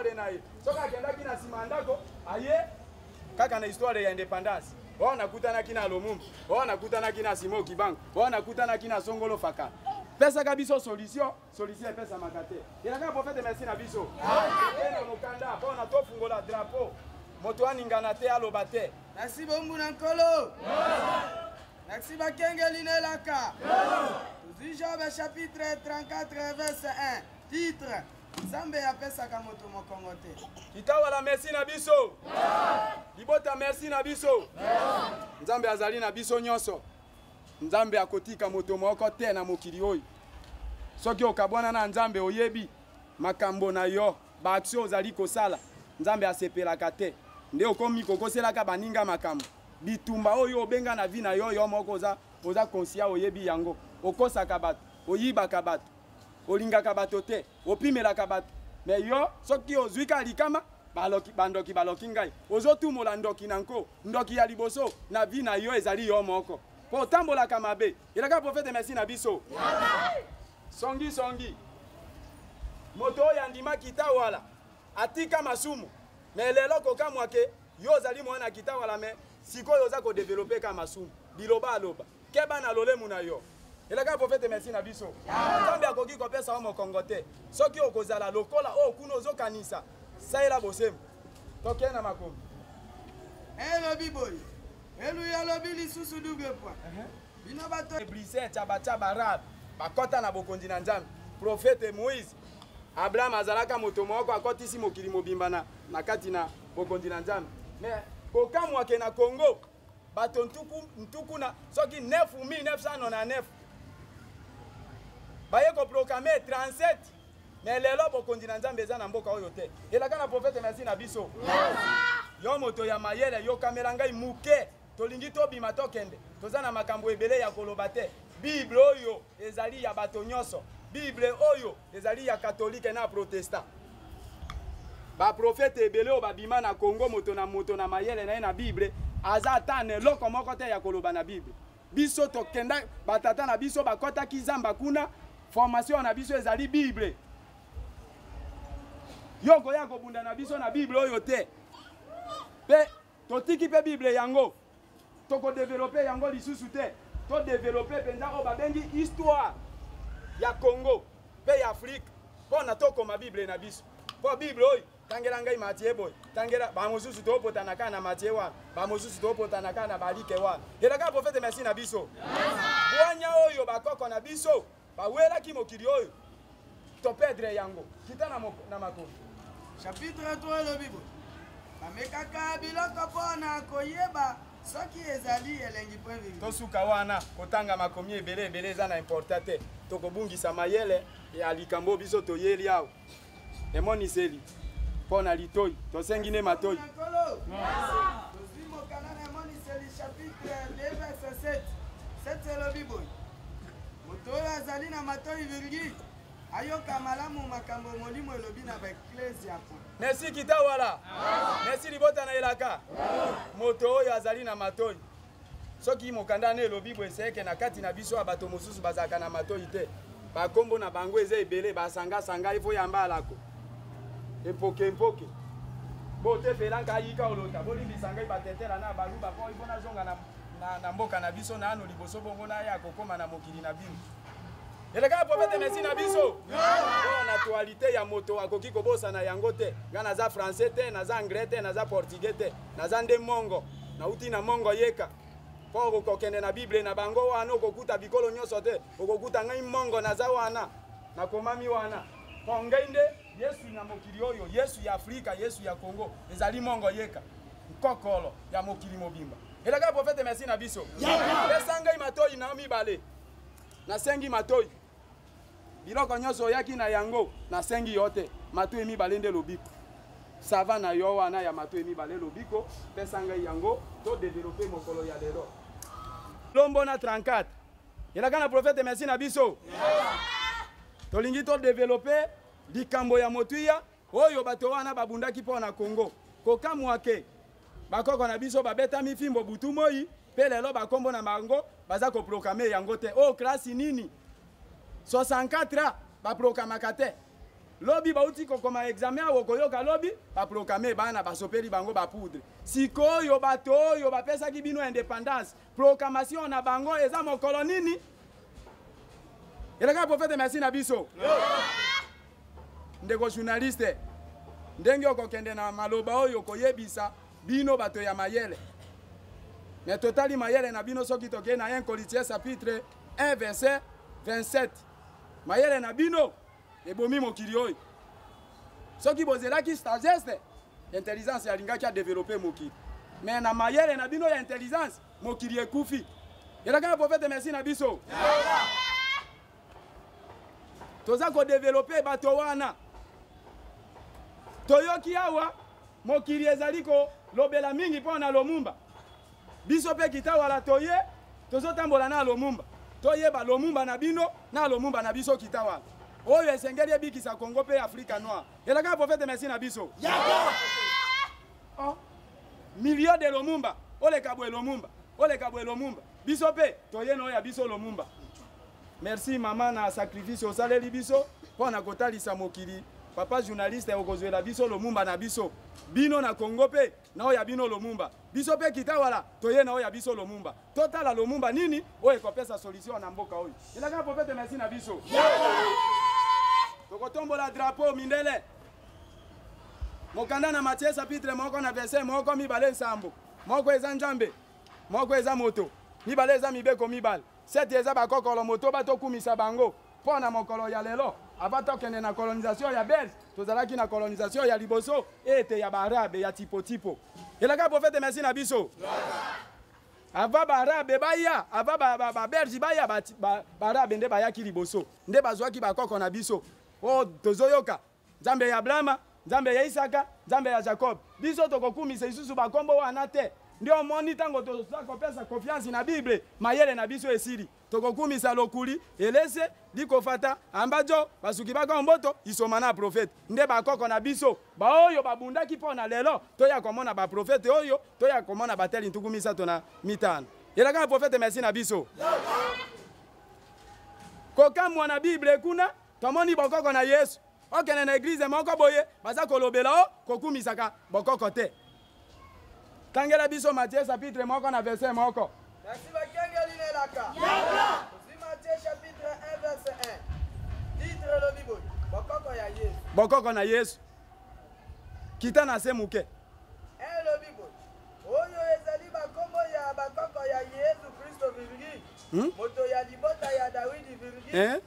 histoire na ye soki akendaki na nsima ndako aye kaka na histoire ya indépendance oyo nakutanaki na Lumumba oyo nakutanaki na Simon Kibangu oyo nakutanaki na Songolo Faka pesaka biso solution epesamaka te elaka prophète merci na biso na mokanda mpona tofungola drapeau moto aningana te aloba te merci bombu na nkolo merci bakengeli nelaka tozwi Job chapitre 34 verset 1 titre Nzambe apesaka moto mokongo te kitawala merci na biso libota merci na biso Nzambe azali na biso nyonso Nzambe akotika moto moko te na mokili oyo soki okabwana na Nzambe oyebi makambo na yo ba action ozali kosala Nzambe asepelaka te nde okomi kokoselaka baninga makambo bitumba oyo obenga na vi na yo yo moko oza conscient oyebi yango okosaka bato oyibaka bato olingaka bato te opimelaka bato me yo soki ozwika likama bandoki baloki ngai ozotumola ndoki na nko ndoki ya liboso na vi na yo ezali yo moko po otambolaka mabe elaka prophète merci na biso songi moto oyo andimaki kitawala atika masumu me lelo kokamwake yo ozali mwana kitawala me sikoyo oza kodevelope ka masumu biloba aloba keba na lolemu na yo elaka prophète merci na biso Nzambe akoki kopesa mokongo te soki okozala lokola oyo kuna ozokanisa saela bosemu toke na makomi elobi boye eluya lobi lisusu double point bino bato brise tchabata barabe bakota na bokondi na Nzambe prophète Moïse Abraham azalaka moto moko akotisi mokili mobimba na kati na bokondi na Nzambe mais kokamwake na Congo bato ntuku na soki 9,999 baye koproclame 37 mais lelo bokondi na Nzambe eza na mboka oyo te elaka na prophète merci na biso yo moto ya mayele yo kamera ngai muke tolingi tobima tokende toza na makambo ebele ya koloba te bible oyo ezali ya bato nyonso bible oyo ezali ya katolike na protestant ba prophète ebele oyo babima na Congo moto na mayele na ye na bible aza ata na eloko moko te ya koloba na bible biso tokenda batata na biso bakotaki zamba kuna formation na biso ezali bible yo koya kobunda na biso na bible oyo te pe totiki pe bible yango tokodevelope yango lisusu te todevelope penza oyo babengi histoire ya Congo pe ya Afrique mpona tokoma bible na biso po bible oyo tangela ngai Matie boy tangela bamosusu topotana kana na Matie wana bamosusu topotana kana na balike wana elaka prophète merci na biso bwanya oyo bakoko na biso bawelaki mokili oyo topedre yango kita na makomi chapitre 3 elobi boye bamekaka biloko mpona koyeba soki ezali elengi mpo evivi tosuka wana kotanga makomi ebele eza na importa te tokobungisa mayele ya likambo biso toyeli awa emoniseli mpona litoi tosengi ne matoi tozwi mokanda na emoniseli chapitre 2 verset 7 elobi boye moto oyo azali na matoi virgule ayoka malamu makambo molimo elobi na baeklesia po merci kitawala merci libota na elaka moto oyo azali na matoi soki mokanda na elobi boye seke na kati na biso ya bato mosusu bazalaka na matoi te bakombo na bango eza ebele basanga ifo yamba alako empoke bo te felanga yika olota bolimbisa ngai batetela na baluba po ibona zonga na mboka na biso na ano liboso bongo na ya kokoma na mokili na bino eleka prophète merci na biso na actualité ya moto akoki kobosana yango te nga naza français te naza anglais te naza portugais te naza nde mongo nauti na mongo yeka po okokende na bible na bango wana okokuta bikolo nyonso te okokuta ngai mongo naza wana nakomami wana po ngai nde yesu na mokili oyo yesu ya Afrika yesu ya Congo ezali mongo yeka nkokolo ya mokili mobimba eleka prophète merci na biso pesa ngai matoi na mibale nasengi matoi biloko nyonso oyaki na yango nasengi yo te matoi emibale nde lobiko sava na yo wana ya matoi emibale lobiko pesa ngai yango todevelope mokolo ya lelo lombo na 34 elaka na prophète merci na biso tolingi todevelope likambo ya motuya oyo bato wana babundaki mpo na Congo kokamwake bakoko na biso babetami fimbo butu moi pe lelo bakombo na bango baza koproclame yango te o klasi nini 64 baprokamaka te lobi bauti kokoma examen awokoyoka lobi baproclame bana basopeli bango bapoudre sikoyo bato oyo bapesaki bino indépendance proclamation na bango eza mokolo nini elaka prophète merci na biso ndeko journaliste ndenge okokende na maloba oyo koyebisa bino bato ya mayele mais totali mayele na bino soki toke na 1 Corinthiens chapitre 1 verset 27 mayele na bino ebomi mokili oyo soki bozelaki sagesse intelligence yalingaki adévelopper mokili mais na mayele na bino ya intelligence mokili ekufi elaka na prophète merci na biso toza kodévelopper bato wana toyoki awa mokili ezali kolobela mingi mpo na Lumumba biso mpe kitawala toye tozotambola na Lumumba toyeba Lumumba na bino na Lumumba na biso kitawala oyo esengeli ebikisa Congo mpe Afrika Noire elaka prophète merci na biso oh. Million de Lumumba oleka bwe Lumumba biso mpe toye na oyo ya biso Lumumba merci mama na sacrifice osaleli biso mpo na kotalisa mokili papa journaliste okozwela biso Lumumba na biso bino na Congo pe na oya bino Lumumba biso pe kitawala toye na oya biso Lumumba totala Lumumba nini oyo ekopesa solution na mboka oyo elaka prophète merci na biso tokotombola drapeau mindele mokanda na Matthieu chapitre moko na verset moko mibale nsambo moko eza nzambe moko eza moto mibale eza mibeko mibale sete eza bakokolo moto batokumisa bango mpo na mokolo ya lelo ava tokende na colonisation ya Belge tozalaki na colonisation ya liboso ete ya baarabe ya tipo elaka prophète merci na biso ava baarabe baya ava baberge baya baarabe nde bayaki liboso nde bazwaki bakoko na biso o tozoyoka nzambe ya Abrahama nzambe ya Isaka nzambe ya Jacob biso tokokumisa isusu bakombo wana te ndio omoni ntango toza kopesa confiance na Bible mayele na biso esili tokokumisa lokuli elese likofata ambajo basuki baka mboto isoma na prophète nde bakoko na biso baoyo babundaki mpo na lelo toya komona baprofete oyo toya komona bateli ntukumisa to na mitano elaka na prophète merci na biso kokamwa na Bible kuna tomoni bokoko na Yesu okene na église moko boye baza kolobela o kokumisaka bokoko te tangela biso Matthieu chapitre moko na verset moko merci bakengeli nelaka ozi Matthieu chapitre 1 verset 1 titre lobi boye bokoko ya Yesu bokoko na Yesu kita na se muke lobi boye oyo ezali bakombo ya bakoko ya Yesu Kristo virgi moto ya libota ya Dawidi virgi pe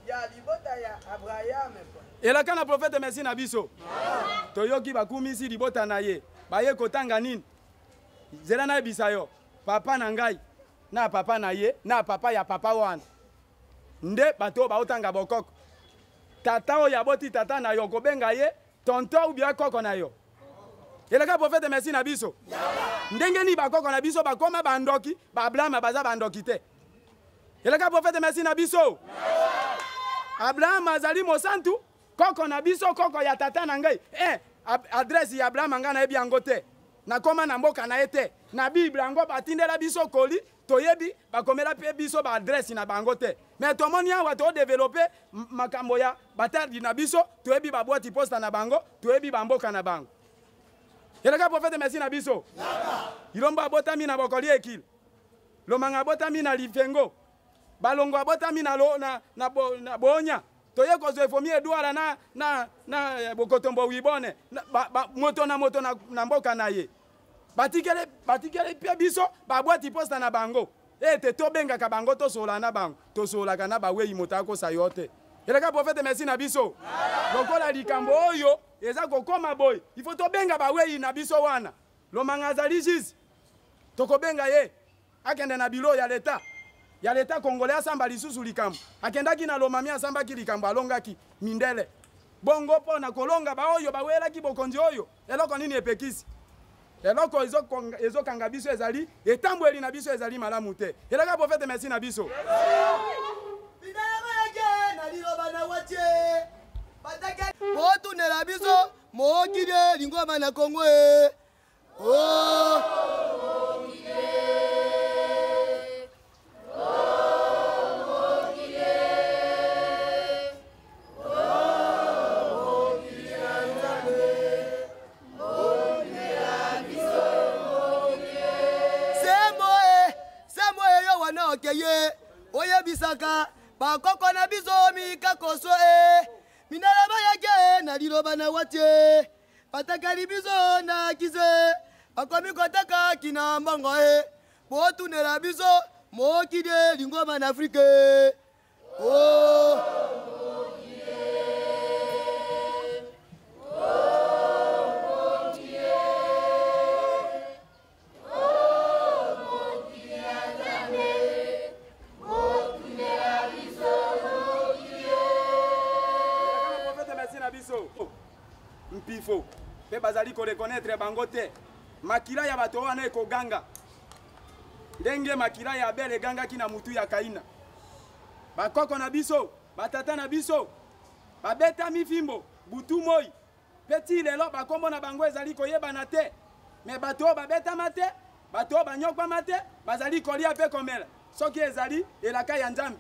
ya libota ya Abraham elaka na prophète merci na biso toyoki bakumisi libota na ye baye kotanga nini zela na ebisa yo papa na ngai na papa na ye na papa ya papa wana nde bato baotanga bokoko tata oyo aboti tata na yo kobenga ye tonto ubia koko na yo elaka prophète merci na biso ndenge ni bakoko na biso bakoma bandoki bablama baza bandoki te elaka prophète merci na biso Abraham azali mosantu koko na biso koko ya tata na ngai adresse ya Abraham nga na ebi yango te nakoma na mboka na ye te na Bible yango batindela biso koli toyebi bakomela pe biso ba adresse na bango te mais tomoni awa to développer makambo ya batardi na biso toyebi ba boîte posta na bango toyebi ba mboka na bango elaka prophète merci na biso ilomba botami na bokoli ekile lomanga botami na lifengo balongo abotami na bonya toye kozwe fomi Edouard na bokotombo wibone moto na mboka na ye batikele pia biso babwati posta na bango ete tobengaka bango tosola na bango tosolaka na baweyi moto akosa yo te elaka prophète merci na biso lokola likambo oyo eza kokoma boy il faut tobenga baweyi na biso wana lomanga azali jizi tokobenga ye akende na bilo ya leta congolais asamba lisusu likambo akendaki na lomami asambaki likambo alongaki mindele bongo mpo na kolonga baoyo bawelaki bokonzi oyo eloko nini epekisi eloko ezokanga biso ezali etambweli na biso ezali malamu te elaka prophète merci na biso motunela biso mookile lingoma na Kongo kaka bakoko na biso mikakoso e minalaba yake na liloba na watie batakali biso na kize bakomi kotaka kina mbongo e botunela biso mokide lingoma na Afrique oh mpifo pe bazali ko reconnaître bango te makila ya bato wana ekoganga ndenge makila ya Abel eganga kina mutu ya Kaina bakoko na biso batata na biso babeta mifimbo butu moi peti lelo bakombo na bango ezali koyebana te me bato babeta mate bato banyokwa mate bazali kolia pe komela soki ezali elaka ya Nzambe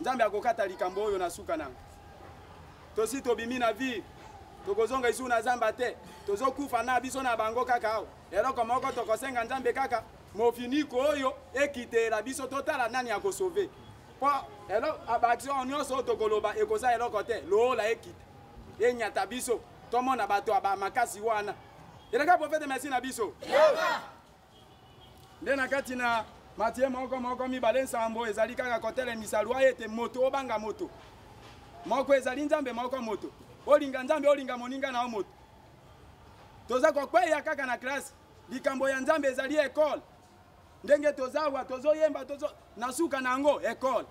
Nzambe akokata likambo oyo na suka nango tosi tobimi na vie tokozonga isu na Zamba te tozokufa na biso na bango kaka awo eloko moko tokosenga Nzambe kaka mofiniko oyo ekitela biso totala nani akosove po elo abaction nyonso tokoloba ekoza eloko te lola ekite enyata biso tomona bato aba makasi wana eleka profete merci na biso nde na kati na Matthieu moko mibale nsambo ezali kaka kotele misalwa ete moto obanga moto moko ezali Nzambe moko moto olinga Nzambe olinga moninga na moto toza kokweya kaka na classe likambo ya Nzambe ezali école ndenge tozawa tozoyemba tozo nasuka nango école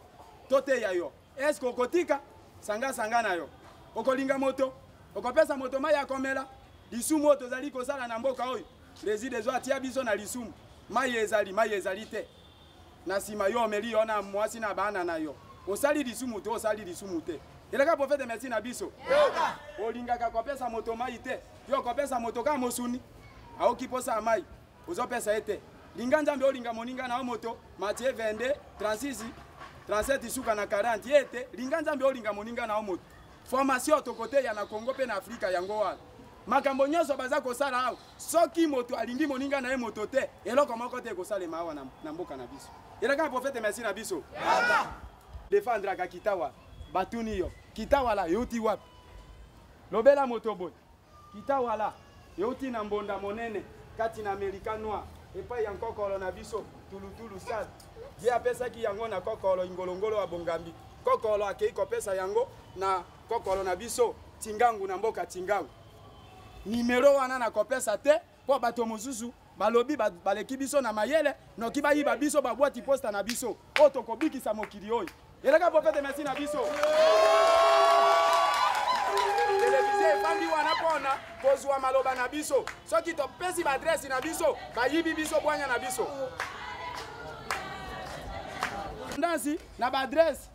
toteya yo est-ce okotika sanga na yo okolinga moto okopesa moto mai ya komela lisumu tozali kosala na mboka oyo réside zo atia biso na lisumu mai ezali te na sima yo omeli yo na mwasi na bana na yo osali lisumu to osali lisumu te eleka profete merci na biso olingaka kopesa moto mai te yo kopesa moto ka mosuni aoki posa mai ozopesa ete linga Nzambe olinga moninga na moto Matthieu 22 36 37 suka na 40 ete linga Nzambe olinga moninga na moto formation tokote ya na Congo pe na Afrika yango wana makambo nyonso baza kosala awo soki moto alingi moninga na moto te eloko moko te kosalema awa na mboka na biso eleka profete merci na biso défendre ka kitawa batuni yo kitawala yoti wapi lobela moto boy kitawala yoti na mbonda monene kati na Amerika noir epai ya nkokolo na biso tulutulu sal ye apesaki yango na kokolo ingolongolo wa bongambi kokolo akei kopesa yango na kokolo na biso tingangu na mboka tingangu nimero wana na kopesa te po bato mosusu balobi baleki biso na mayele noki bayiba biso babwati posta na biso o tokobikisa mokili oyo eleka profete merci na biso televize efandi wana pona kozwa maloba na biso soki topesi baadresi na biso bayibi biso bwanya na biso ndansi na baadresi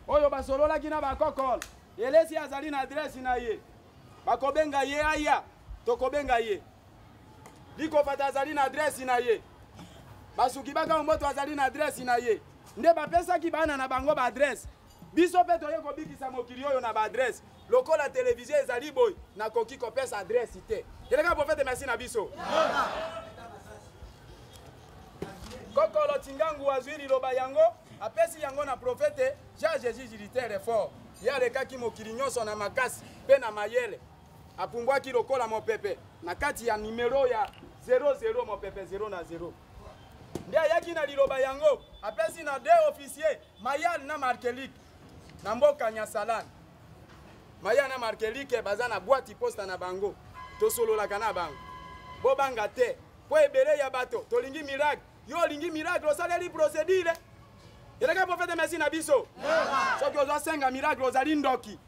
oyo basololaki na bakokolo elesi azali na adresi na ye bakobenga ye aya tokobenga ye likopata azali na adresi na ye basuki baka mboto azali na adresi na ye nde bapesaki bana na bango ba adresse biso pe toye kobikisa mokili oyo na ba adresse lokola television ezali boy na koki kopesa adresse te eleka profete merci na biso kokolo tingangu wazwiri loba yango apesi yango na profete Jean-Jésus Gilitaire fort ya lekaki mokili nyonso na makasi pe na mayele apumbwaki lokola mopepe na kati ya numero ya 00 mopepe 0 na 0 nde ayaki na liloba yango apesi na 2 officier Mayal na Markelik na mboka Nyasalani Mayal na Markelik baza na boîte posta na bango tosololaka na bango bobanga te po ebele ya bato tolingi miracle yo lingi miracle osaleli procédure eleka profete merci na biso soki ozosenga miracle ozali ndoki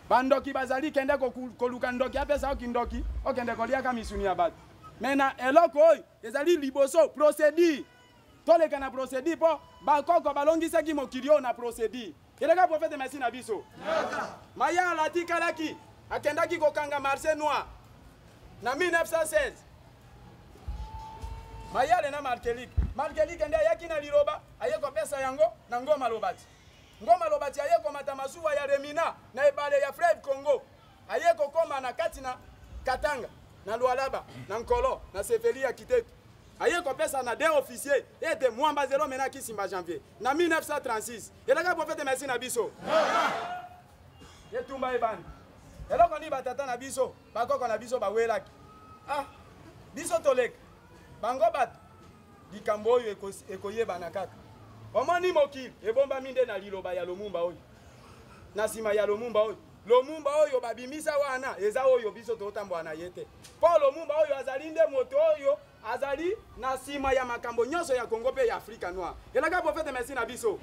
bandoki bazali kende koluka ndoki apesa oki ndoki okende koliaka misuni ya bato mena eloko oyo ezali liboso procédure toleka na procédure po bakoko balongisaki mokili oyo na procédure eleka profete merci na biso Mayala atikalaki akendaki kokanga marché noir na 1916 Mayale na Markelik nde ayaki na liloba aye kopesa yango na Ngoma Lobati aye komata masuwa ya Remina na ebale ya Fleuve Congo aye kokoma na kati na Katanga na Lualaba na Nkolo na Sefeli ya Kitetu aye kopesa na 2 officiers ete mwamba zelo mena kisimba janvier na 1936 elaka prophète merci na biso yetumba ebani eloko ni batata na biso bakoko na biso bawelaki biso toleka bango bato likambo oyo ekoyebana kaka omoni mokili ebombami nde na liloba ya Lumumba oyo na nsima ya Lumumba oyo Lumumba oyo babimisa wana eza oyo biso totambola na ye te mpo Lumumba oyo azali nde moto oyo azali na nsima ya makambo nyonso ya Congo mpe ya Afrika Noire elaka prophète merci na biso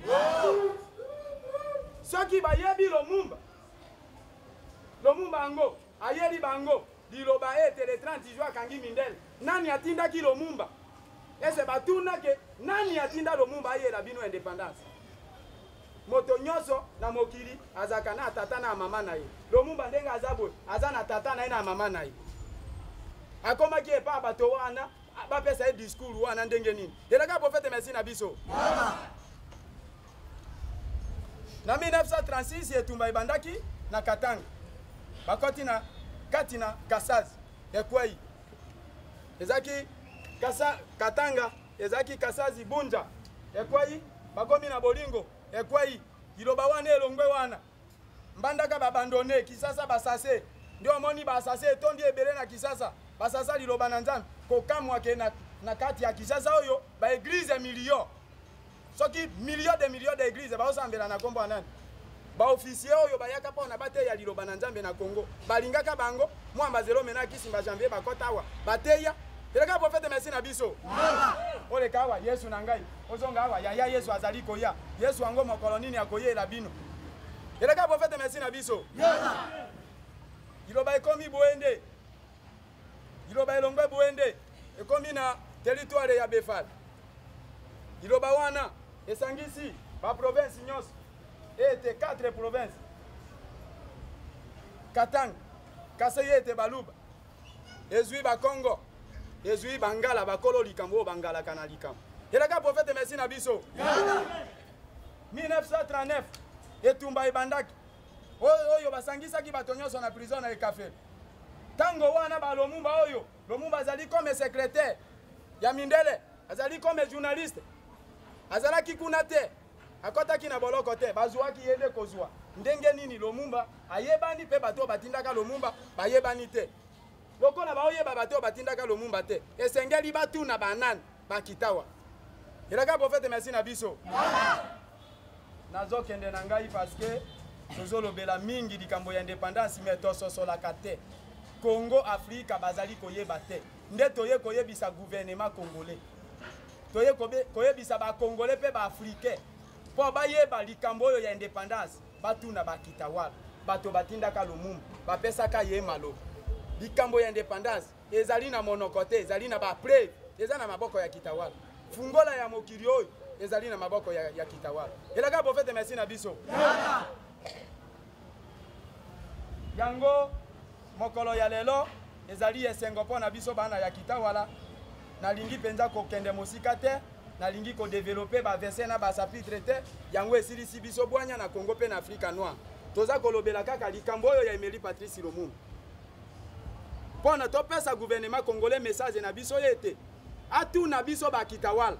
soki bayebi Lumumba ango ayeli bango liloba ete le 30 juin akangi mindele nani atindaki Lumumba ese batunake nani atinda Lumumba ayela bino indépendance moto nyonso na mokili azaka na tata na mama na ye Lumumba ndenge azabwe aza na tata na ye na mama na ye akomaki epa bato wana bapesa ye discours wana ndenge nini elaka prophète merci na biso na 1936 etumba ebandaki na Katanga bakoti na kati na Kasazi ekwei ezaki Katanga ezaki Kasazi Bunja ekwei bakomi na bolingo ekwei liloba wana elongwe wana mbandaka babandone Kisasa basase ndio omoni basase etondi ebele na Kisasa basasa liloba na Nzambe kokamwake na kati ya Kisasa oyo ba église million soki million de église baosambela na kombo nani ba officier oyo bayaka pona bate ya liloba na Nzambe na Congo balingaka bango mwamba zelo mena kisimba janvier bakotawa bateya elaka prophète merci na biso ole kawa Yesu na ngai ozonga awa ya Yesu azali koya Yesu ango mokolo nini akoyela bino elaka prophète merci na biso liloba ekomi boende liloba elongwe boende ekomi na territoire ya Befal liloba wana esangisi ba province nyonso ete 4 provinces Katanga Kasai ete Baluba ezwi ba Congo ezwi bangala bakolo likambo bangala kana likambo elaka prophète merci na biso 1939 etumba ebandaki oyo basangisaki bato nyonso na prison na Ekafel tango wana ba Lumumba oyo Lumumba azali comme secrétaire ya mindele azali comme journaliste azalaki kuna te akotaki na boloko te bazwaki yende kozwa ndenge nini Lumumba ayebani pe bato batindaka Lumumba bayebani te lokola baoyeba bato batindaka Lumumba te esengeli batuna banani bakitawa elaka prophète merci na biso nazokende na ngai parce que tozolobela mingi likambo ya indépendance mais tososolaka te Congo Afrika bazali koyeba te nde toye koyebisa gouvernement congolais toye koyebisa ba congolais pe ba africain po bayeba likambo oyo ya indépendance batuna bakitawala bato batindaka Lumumba bapesaka ye malo likambo ya indépendance ezali na monoko te ezali na ba preuve eza na maboko ya kitawala fungola ya mokili oyo ezali na maboko ya kitawala elaka prophète merci na biso yango mokolo ya lelo ezali esengo mpo na biso bana ya kitawala nalingi penza kokende mosika te nalingi kodevelope baverse na basapitre te yango esilisi biso bwanya na Congo pe na Afrika Noire toza kolobela kaka likambo oyo ya Emeli Patrice Lumumba pona topesa gouvernement congolais message na biso yete atuna biso bakitawala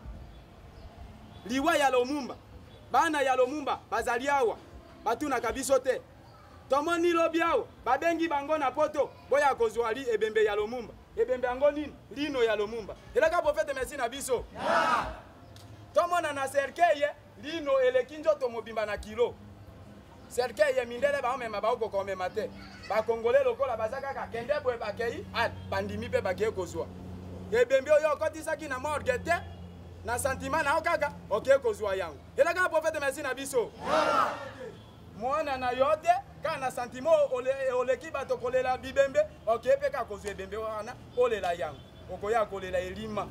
liwa ya Lumumba bana ya Lumumba bazali awa batunaka biso te tomoni lobi awa babengi bango na poto boya kozwa li ebembe ya Lumumba ebembe yango nini lino ya Lumumba elaka prophète merci na biso tomona na cercueil lino eleki nzoto mobimba na kilo cercueil mindele baomema baokoko omema te bakongole lokola baza kaka kende boye bakei bandimi mpe bakei kozwa ebembe oyo okotisaki na morgue te na sentiment na okaka okei kozwa yango elaka prophète merci na biso mwana na yo te ka na sentiment oleki bato kolela bibembe okei mpe kaka kozwa ebembe wana olela yango okoya kolela elima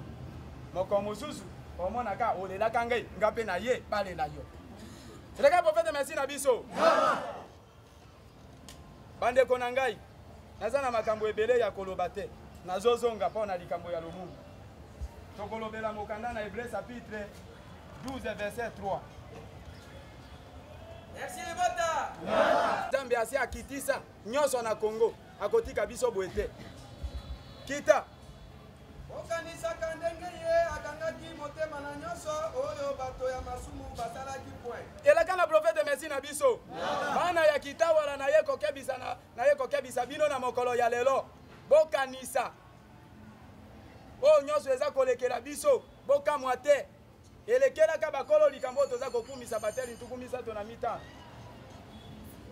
moko mosusu omonaka olelaka ngai nga mpe na ye balela yo elaka prophète merci na biso bandeko na ngai naza na makambo ebele ya koloba te nazozonga mpo na likambo ya Lumumba tokolobela mokanda na Hébreux chapitre 12 verset 3 Merci Libota. Nzambe asi akitisa nyonso na Congo akotika biso boye te kita okanisaka ndenge ye akangaki motema na nyonso oyo bato ya masumu basalaki point elaka na prophète merci na biso bana ya kitawala na ye kokebisa bino na mokolo ya lelo bokanisa oyo nyonso eza kolekela biso bokamwa te elekelaka bakolo likambo oyo toza kokumisa bateli ntuku misato na mitano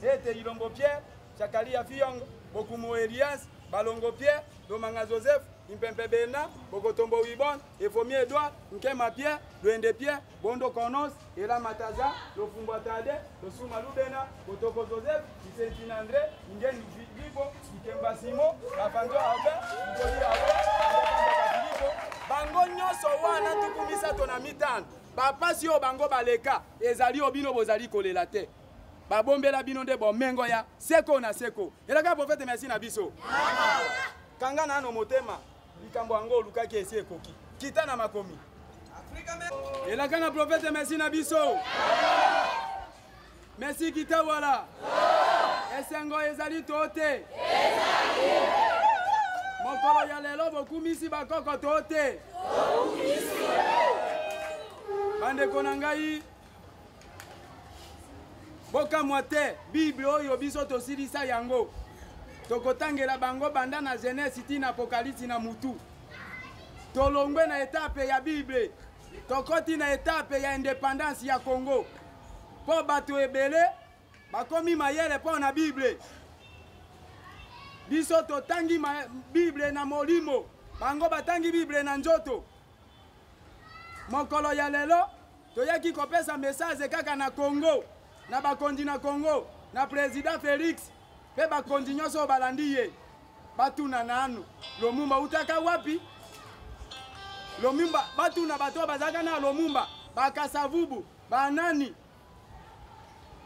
ete Ilombo Pierre Chakalia Fiyongo Bokumo Elias Balongo Pierre Domanga Joseph Impempe Bena Bokotombo Wibon Efomi Edouard Nkema Pierre Luende Pierre Bondo Konos Ela Mataza Lofumbo Tade Losuma Lubena Botoko Joseph Vicentine André Ngeni Filipo Ikemba Simo Bafando Abe Nkoli Abe Filipo Bango nyonso wana tukumisa tona mitano bapasi yo bango baleka ezali obino bozali kolela te babombela bino nde bomengo ya seko na seko elaka prophète merci na biso kanga nano motema likambo yango olukaki esi ekoki kita na makomi elaka na prophète merci na biso merci kita wala esengo ezali to te mokolo ya lelo bokumisi bakoko to te bandeko na ngai bokamwa te bible oyo biso tosilisa yango tokotangela bango banda na Genèse ti na Apocalypse na mutu tolongwe na etape ya bible tokoti na etape ya indépendance ya Congo po bato ebele bakomi mayele po na bible biso totangi bible na molimo bango batangi bible na njoto mokolo ya lelo toyaki kopesa message kaka na Congo na bakonzi na Congo na président Félix pe bakonzi nyonso balandi ye batuna nanu Lomumba utaka wapi Lomumba batuna bato bazaka na Lomumba bakasavubu banani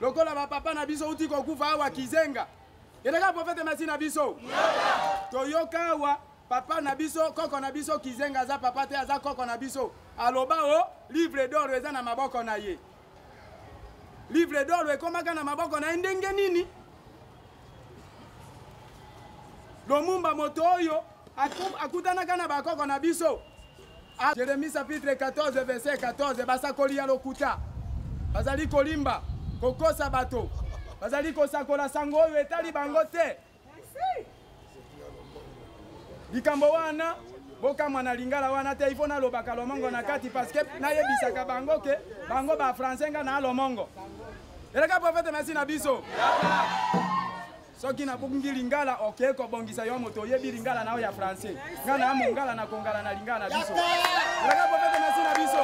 lokola bapapa na biso uti kokufa awa Kizenga eleka prophète merci na biso toyoka awa papa na biso koko na biso Kizenga za papa te aza koko na biso aloba o livre d'or eza na maboko na ye livre d'or ekomaka na maboko na ndenge nini Lomumba moto oyo akutanaka na bakoko na biso Jérémie chapitre 14 verset 14 basakoli ya lokuta bazali kolimba kokosa bato bazali kosakola sango oyo etali bango te likambo wana bokamwa na lingala wana te ifo na lobaka lomongo na kati parce que nayebisaka bango ke bango ba français nga na lomongo eleka prophète merci na biso soki na bungi lingala okay ko bongisa yo moto yebi lingala na ya français nga na mongala na kongala na lingala na biso eleka prophète merci na biso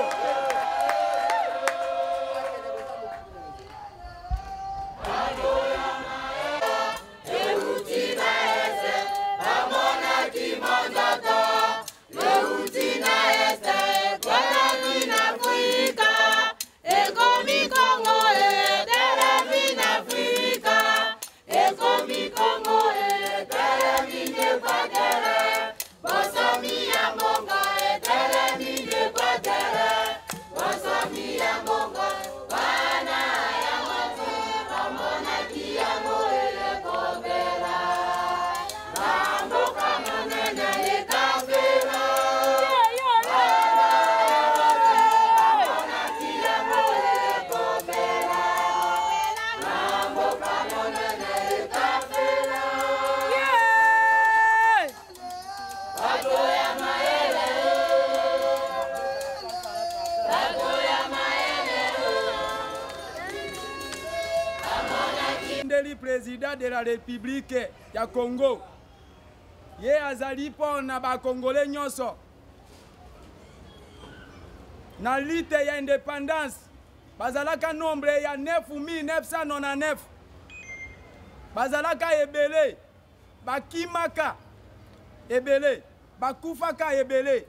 président de la République ya Congo ye azali po na ba congolais nyonso na lutte ya indépendance bazalaka nombre ya 9999 bazalaka ebele bakimaka ebele bakufaka ebele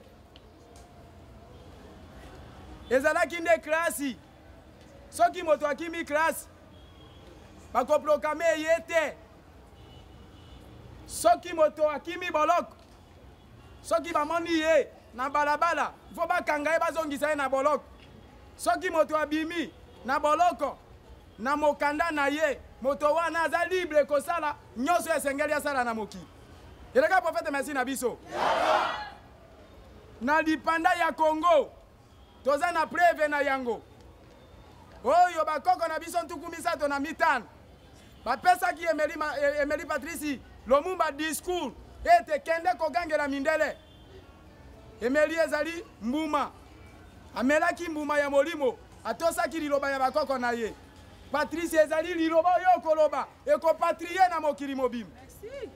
ezalaki nde klasi soki moto akimi klasi bakoprokame ye te soki moto akimi boloko soki bamoni ye na balabala ifo bakanga ye bazongisa ye na boloko soki moto abimi na boloko na mokanda na ye moto wana aza libre kosala nyonso esengeli asala na moki eleka prophète merci na biso na lipanda ya Congo toza na preve na yango oyo bakoko na biso ntuku misato na mitano bapesaki Emeli Patrice Lumumba discours ete kende kogangela mindele. Emeli ezali mbuma amelaki mbuma ya molimo atosaki liloba ya bakoko na ye. Patrice ezali liloba oyo koloba ekopatrie na mokili mobimba.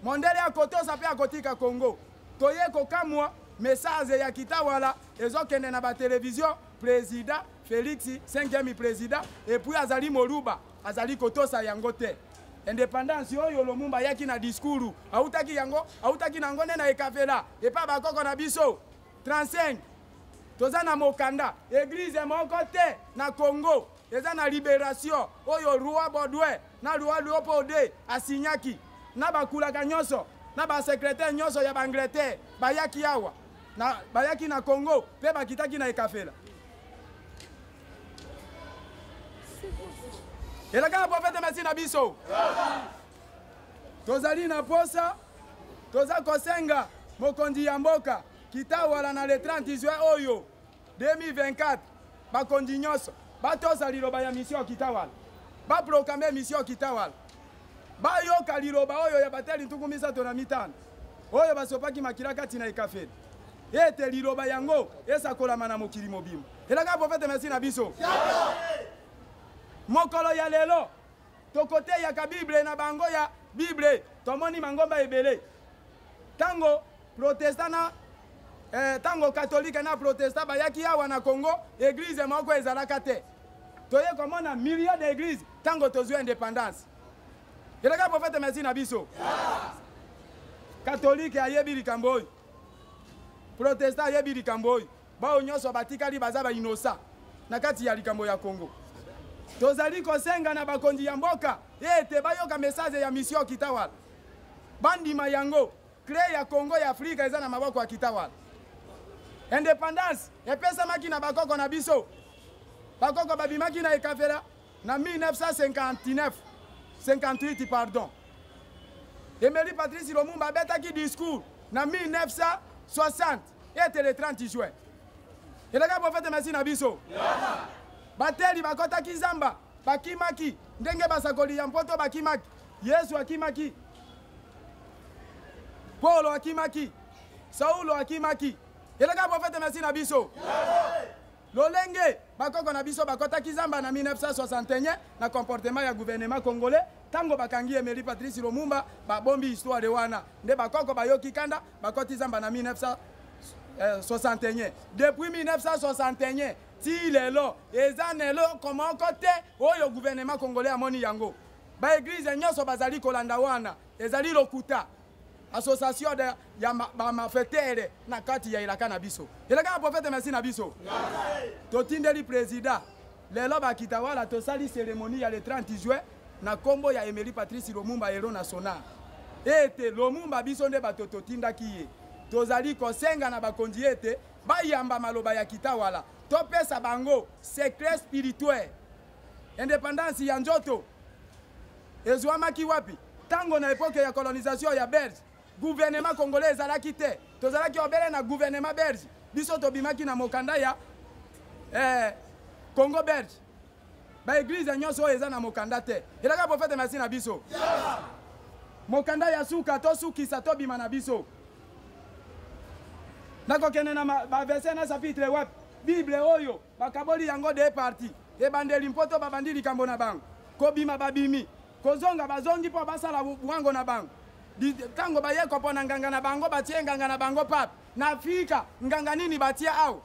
Mondele akotosa pe akotika Congo toye kokamwa message ya Kitawala ezokende na ba télévision président Félix 5e président et puis azali Moluba azali kotosa yango te. Indépendance oyo Lumumba yaki na discours autaki yango autaki nango na ekafela epa bakoko na biso 35 toza na mokanda église moko te na Congo eza na libération oyo roi Baudouin na roi Léopold asinyaki na bakulaka nyonso na ba secrétaire nyonso ya Angleterre bayaki awa na bayaki na Congo pe bakitaki na ekafela. Elaka prophète merci na biso. Tozali na posa toza kosenga mokonzi ya mboka Kitawala na le 30 juin oyo 2024 bakonzi nyonso batosa liloba ya mission Kitawala baproclamer mission Kitawala bayoka liloba oyo ya bateli ntuku misato na mitano oyo basopaki makila kati na ekafela ete liloba yango esakolama na mokili mobimba. Elaka prophète merci na biso. Mokolo ya lelo tokote ya ka Bible na bango ya Bible tomoni mangomba ebele tango protestana tango katolika na protesta bayaki awa na Congo église moko ezalaka te toye komona million d'églises tango tozwa indépendance. Elaka prophète merci na biso. Katolike ayebi likambo oyo protesta ayebi likambo oyo bao nyonso batikali baza ba inosa na kati ya likambo ya Congo. Tozali kosenga na bakonzi ya mboka ete bayoka message ya mission Kitawala bandima yango clé ya Congo ya Afrika eza na maboko ya Kitawala. Indépendance epesamaki na bakoko na biso bakoko babimaki na ekafela na 1959 58 pardon. Emeli Patrice Lumumba abetaki discours na 1960 ete le 30 juin. Elaka prophète merci na biso. Bateli bakotaki zamba bakimaki ndenge basakoli ya mpoto bakimaki Yesu akimaki Paulo akimaki Saulo akimaki. Elaka prophète merci na biso. Lolenge bakoko na biso bakotaki zamba na 1961 na comportement ya gouvernement congolais tango bakangi Emeli Patrice Lumumba babombi histoire wana nde bakoko bayoki kanda bakoti zamba na 1961 depuis 1961 ti lelo eza nelo komoko te oyo gouvernement congolais amoni yango ba église nyonso bazali kolanda wana ezali lokuta association de ya mafetere na kati ya ilaka na biso. Elaka prophète merci na biso. Totindeli président lelo ba Kitawala tosali cérémonie ya le 30 juin na kombo ya Emeli Patrice Lumumba héros national ete Lumumba biso nde bato totindaki ye tozali kosenga na bakonzi ete bayamba maloba ya Kitawala topesa bango secret spirituel. Indépendance ya nzoto ezwamaki wapi tango na époque ya colonisation ya Belge gouvernement congolais ezalaki te tozalaki obele na gouvernement belge biso tobimaki na mokanda ya Congo belge ba église nyonso oyo eza na mokanda te. Elaka prophète merci na biso. Mokanda ya suka to sukisa to bima na biso nakokende na ba verset na chapitre web Bible oyo bakaboli yango de parti ebandeli mpoto babandi likambo na bango kobima babimi kozonga bazongi po basala buwango na bango tango baye kopona nganga na bango batie nganga na bango pape na Afrika nganga nini batia au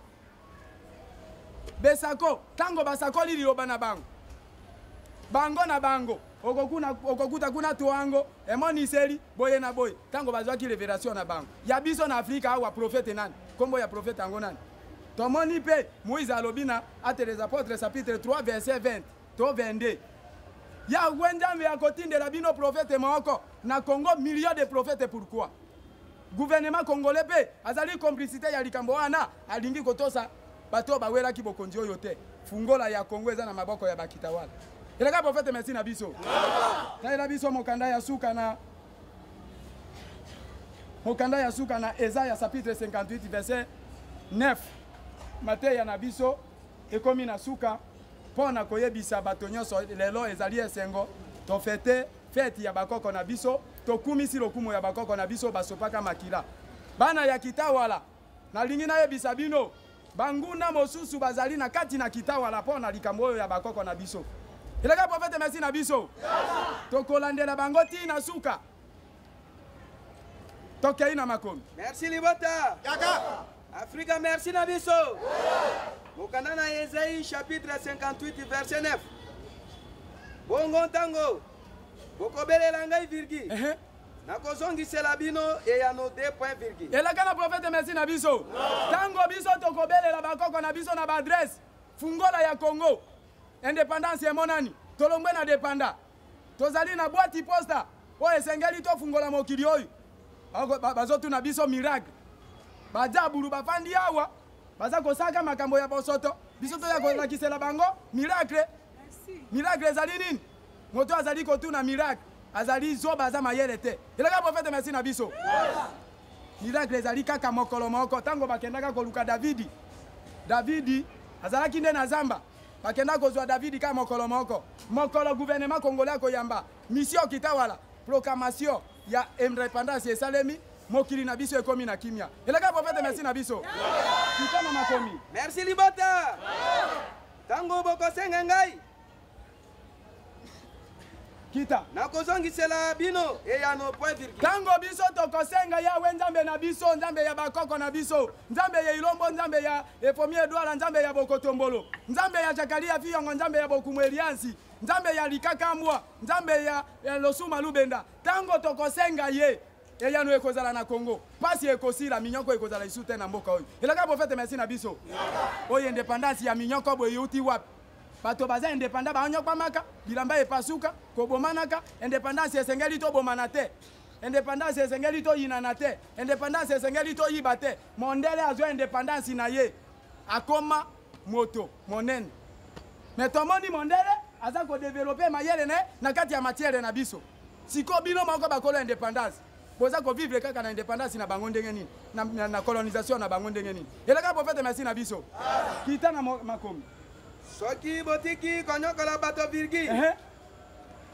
besako tango basakoli liloba na bango bango na bango okokuta kuna tuango emoniseli boye na boye tango bazwaki révélation na bango ya biso na Afrika awa prophète nani kombo ya prophète ango nani tomoni pe Moïse alobina Actes des Apôtres chapitre 3 verset 20 to 22 ya wendambe ya kotindela bino prophète moko na Congo millions de prophètes. Pourquoi gouvernement congolais pe azali complicité ya likambo wana alingi kotosa bato bawelaki bokonzi oyo te fungola ya Congo eza na maboko ya bakitawala. Elaka prophète merci na biso. Na biso mokanda ya suka na Esaïe chapitre 58 verset 9 mateya na biso ekomi na suka pona koyebisa bato nyonso lelo ezali esengo tofete fete ya bakoko na biso tokumisi lokumu ya bakoko na biso basopaka makila bana ya kitawala nalingi nayebisa bino banguna mosusu bazali na kati na kitawala pona likambo oyo ya bakoko na biso eleka profete merci na biso tokolandela bango tina suka tokei na makomi Merci Libota. kaka Africa, merci na biso. Mokanda na Esaïe chapitre 58 verset 9. Bongo tango. Bokobelela ngai virgule. Nakozongisela bino eya no 2 point virgule. elaka na profete merci na biso tango biso tokobelela bakoko na biso na baadresse fungola ya Congo indépendance emonani tolongwe na dépenda tozali na boîte posta oyo esengeli tofungola mokili oyo bazotuna biso miracle bajabulu bafandi awa baza kosaka makambo ya bosoto biso toya kolakisela bango miracle miracle ezali nini moto azali kotuna miracle azali zoba aza mayele te elaka profete merci na biso miracle ezali kaka mokolo moko ntango bakendaka koluka davidi azalaki nde na zamba bakenda kozwa davidi kaka mokolo moko mokolo gouvernement congolais akoyamba mission kitawala proclamation ya indépendance esalemi mokili na biso ekomi na kimia elaka profete merci na biso kitana makomi Merci Libota. Tango bokosenga ngai. kita Nakozongisela bino eya no point virgule. tango biso tokosenga yawe nzambe na biso nzambe ya bakoko na biso nzambe ya ilombo nzambe ya epomi edwala nzambe ya bokotombolo nzambe ya jakalia fiyongo nzambe ya bokumu eliansi nzambe ya likakambwa nzambe ya losuma lubenda tango tokosenga ye eyano ekozala na Congo pasi ekosila minyoko ekozala isu te na mboka oyo elaka profete merci na biso oyo indépendance ya minyoko boye euti wapi bato baza indépendant baonyokpamaka bilamba epasuka kobomanaka indépendance esengeli tobomana te indépendance esengeli toyinana te indépendance esengeli toyiba te mondele azwa indépendance na ye akoma moto monene me tomoni mondele aza kodevelope mayele ne na kati ya matiere na biso siko bino moko bakolo indépendance boza kovivre kaka na indépendance na bango ndenge nini na colonisation na bango ndenge nini elaka profete merci na biso kita na makomi Soki botiki konyokola bato virgule.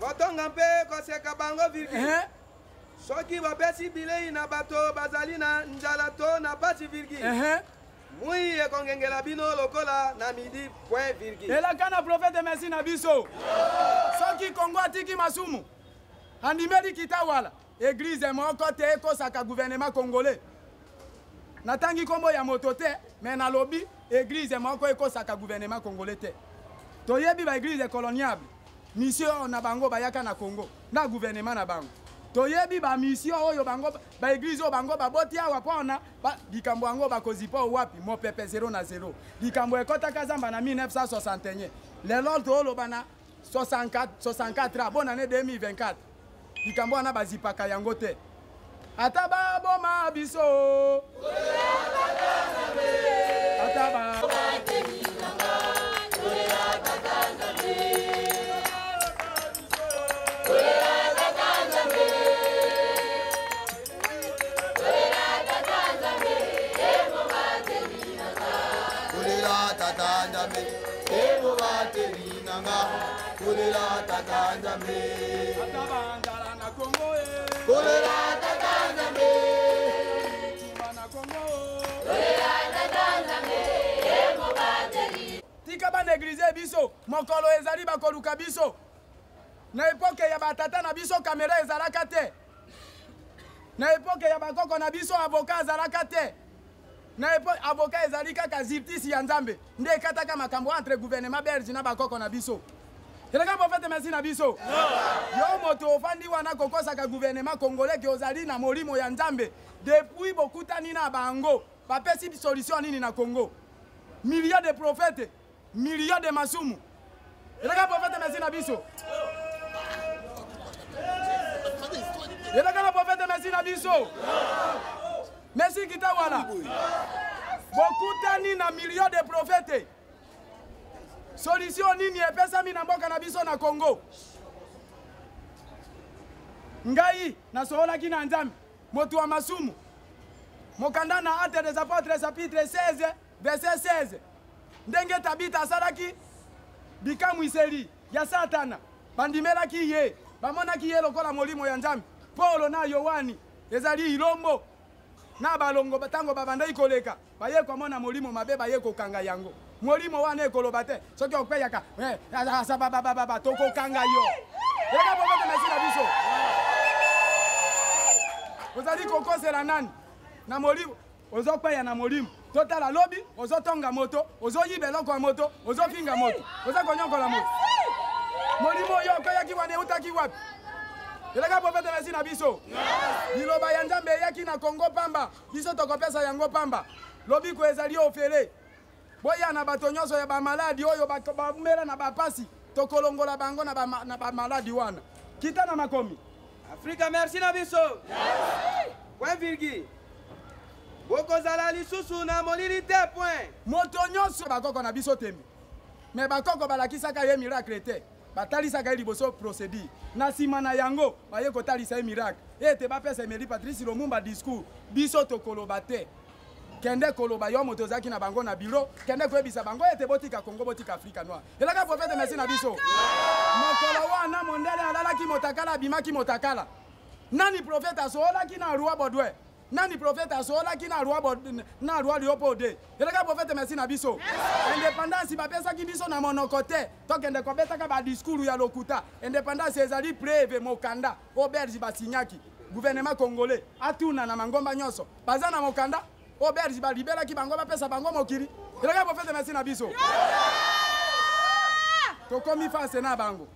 Kotonga mpe koseka bango virgule. Soki bapesi bilei na bato bazali na njala to na pasi virgule. Mui ekongengela bino lokola na midi point virgule. elaka na profete merci na biso soki Kongo atiki masumu andimeli kitawala église moko te ekosaka gouvernement congolais natangi kombo ya moto te me nalobi église moko ekosaka gouvernement congolais te toyebi ba église coloniable mission na bango bayaka na Congo na gouvernement na bango toyebi ba mission oyo bango ba église oyo bango baboti awa pona likambo yango bakozipa wapi mopepe 0 na 0 likambo ekotaka zamba na 1961 lelo toloba na 64 bonne année 2024 likambo wana bazipaka yango te ata baboma biso ata tika baneglize biso mokolo ezali bakoluka biso na epoke ya batata na biso kamera ezalaka te na epoke ya bakoko na biso avoka azalaka te na epoke avoka ezali kaka ziptisi ya nzambe nde ekataka makambo entre gouvernement belge na bakoko na biso elaka profete merci na biso yo moto ofandi wana kokosaka gouvernement congolais ke ozali na molimo ya nzambe depuis bokutani na bango bapesi solution nini na Congo millions de prophètes millions de masumu elaka profete merci na biso elaka na profete merci na biso merci kitawala bokutani na millions de prophètes solution nini epesami na mboka na biso na Congo ngai nasololaki na nzambe moto wa masumu mokanda na Actes des Apôtres chapitre 16 verset 16 ndenge Tabita asalaki bikamwiseli ya Satana bandimelaki ye bamonaki ye lokola molimo ya Nzambe. Paulo na Yohani ezali ilombo na balongo batango babandai koleka baye komona molimo mabe baye kokanga yango molimo wana ekoloba te soki okpeyaka asabababa tokokanga yo eka bobote mesi na biso ozali kokosela nani na molimo ozokpeya na molimo totala lobi ozotonga moto ozoyiba eloko ya moto ozofinga moto ozokonyokola moto molimo oyo okpeyaki wana eutaki wapi eleka profete mesi na biso liloba ya Nzambe eyaki na Kongo pamba biso tokopesa yango pamba lobiko ezali ofele boya na bato nyonso ya bamaladi oyo bamela na bapasi tokolongola bango na bamaladi wana kita na makomi Afrika merci na biso point virgule bokozala lisusu na molili te point moto nyonso bakoko na biso tembi me bakoko balakisaka ye miracle te batalisaka ye liboso procédure na nsima na yango baye kotalisa ye miracle ete bapesa Emeli Patrice Lumumba discours biso tokoloba te kende koloba yo moto ozalaki na bango na biro kende koyebisa bango ete botika Congo botika Afrika noire elaka profete merci na biso mokolo wana mondele alalaki motakala abimaki motakala nani profete asoolaki na roi Baudouin nani profete asoolaki na roi Léopold elaka profete merci na biso indépendance bapesaki biso na monoko te tokende kobetaka badiscours ya lokuta indépendance ezali preuve mokanda oberge basinyaki gouvernement congolais atuna na mangomba nyonso baza na mokanda oberge balibelaki bango bapesa bango mokili elaka profete merci na biso tokomi face na bango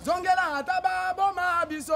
zongela ata baboma biso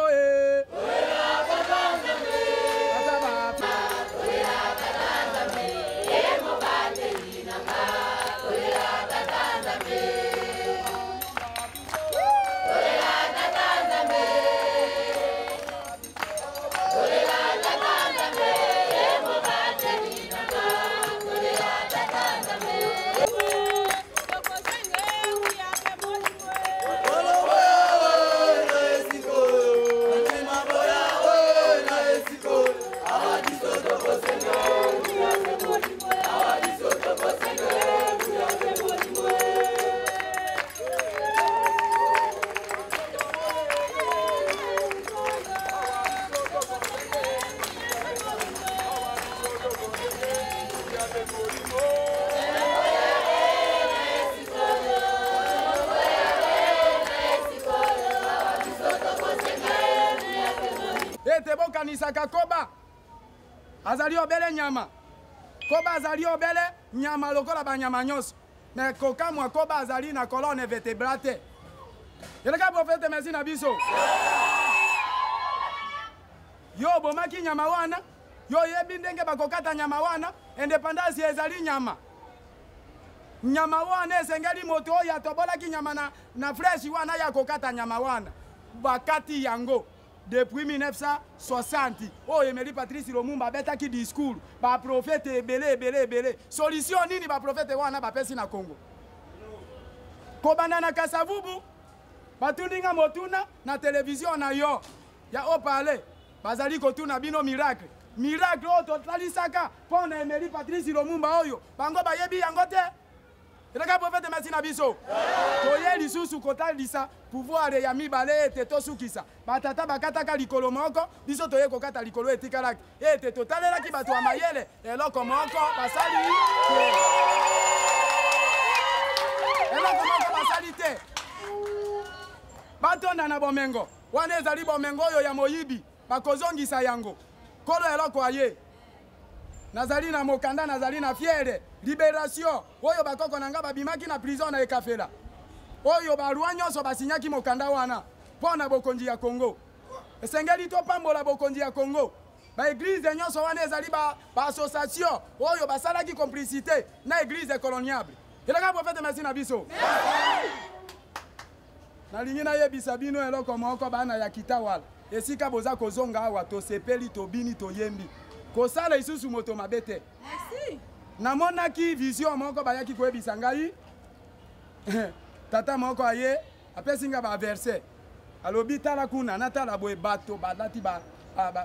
ete bokanisaka Koba azali obele nyama Koba azali obele nyama lokola banyama nyonso me kokamwa Koba azali na colonne vertébrale te eleka profete merci na biso yo bomaki nyama wana yo yebi ndenge bakokata nyama wana indépendance ezali nyama nyama wana esengeli moto oyo atobolaki nyama na fresh wana ya kokata nyama wana bakati yango depuis 1960 oyo Emeli Patrice Lumumba abetaki discours baprofete ebele solution nini baprofete wana bapesi na Congo kobanda na Kasavubu batundinga motuna na televizio na yo ya opale bazali kotuna bino miracle oyo totalisaka mpo na Emeli Patrice Lumumba oyo bango bayebi yango te elaka profete merci na biso toye lisusu kotalisa pouvoir ya mibale ete tosukisa batata bakataka likolo moko biso toye kokata likolo etikalaki ete totalelaki bato ya mayele eloko moko basali te batonda na bomengo wana ezali bomengo oyo ya moyibi bakozongisa yango kolo eloko aye nazali na mokanda nazali na fiere libération oyo bakoko nanga babimaki na prison na ekafela oyo balwa nyonso basinyaki mokanda wana mpo na bokonzi ya Congo esengeli topambola bokonzi ya Congo baeglize nyonso wana ezali baassociation oyo basalaki complicité na église coloniable elaka profete merci na biso nalingi nayebisa bino eloko moko bana ya kitawala esika boza kozonga awa tosepeli tobini toyembi kosala isusu moto mabe te namonaki vision moko bayaki koyebisa ngai tata moko aye apesi nga baverset alobi tala kuna natala boye bato balati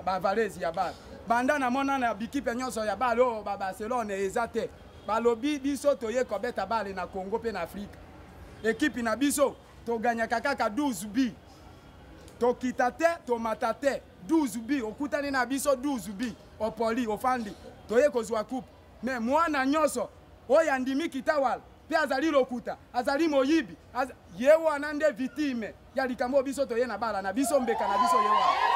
bavalesi ya bato banda na mona na bikipe nyonso ya bale oyo Barcelone eza te balobi biso toye kobeta bale na Congo pe na Afrika ekipe na biso toganyaka kaka 12 bi tokita te tomata te 12 bi okutani na biso 12 bi opoli ofandi toye kozwa coupe mais mwana nyonso oyo andimi Kitawala pe azali lokuta azali moyibi ye wana nde victime ya likambo biso toye na bala na biso mbeka na biso ye wana